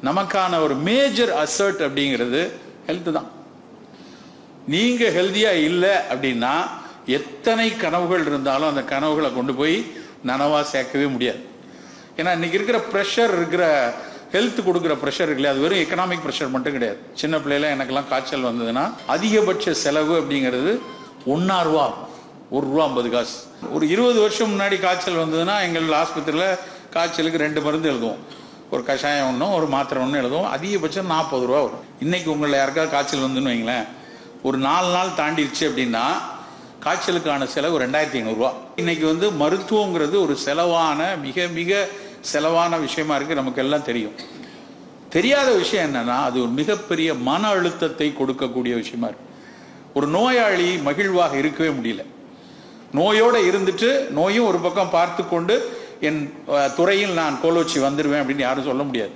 நமக்கான ஒரு major assert அப்படிங்கிறது ஹெல்த் தான். நீங்க ஹெல்தியா இல்லை அப்படின்னா எத்தனை கனவுகள் இருந்தாலும் அந்த கனவுகளை கொண்டு போய் நனவா சேர்க்கவே முடியாது. ஏன்னா இன்னைக்கு இருக்கிற ப்ரெஷர், இருக்கிற ஹெல்த் கொடுக்குற ப்ரெஷர் இருக்குல்ல, அது வெறும் எக்கனாமிக் ப்ரெஷர் மட்டும் கிடையாது. சின்ன பிள்ளைல எனக்கெல்லாம் காய்ச்சல் வந்ததுன்னா அதிகபட்ச செலவு அப்படிங்கிறது ₹1.50, ₹1.50. ஒரு 20 வருஷம் முன்னாடி காய்ச்சல் வந்ததுன்னா எங்கள் ஆஸ்பத்திரியில் காய்ச்சலுக்கு 2 மருந்து எழுதுவோம். ஒரு கஷாயம் ஒன்றும் ஒரு மாத்திரை ஒன்றும் எழுதுவோம். அதிகபட்சம் ₹40 வரும். இன்னைக்கு உங்களை யாருக்காவது காய்ச்சல் வந்துன்னு வைங்களேன், ஒரு 4 நாள் தாண்டிடுச்சு அப்படின்னா காய்ச்சலுக்கான செலவு ₹2500. இன்னைக்கு மருத்துவங்கிறது ஒரு செலவான, மிக மிக செலவான விஷயமா இருக்கு. நமக்கு எல்லாம் தெரியும். தெரியாத விஷயம் என்னன்னா, அது ஒரு மிகப்பெரிய மன அழுத்தத்தை கொடுக்கக்கூடிய விஷயமா இருக்கு. ஒரு நோயாளி மகிழ்வாக இருக்கவே முடியல. நோயோட இருந்துட்டு நோயும் ஒரு பக்கம் பார்த்து கொண்டு என் துறையில் நான் கோலோச்சி வந்துடுவேன் அப்படின்னு யாரும் சொல்ல முடியாது.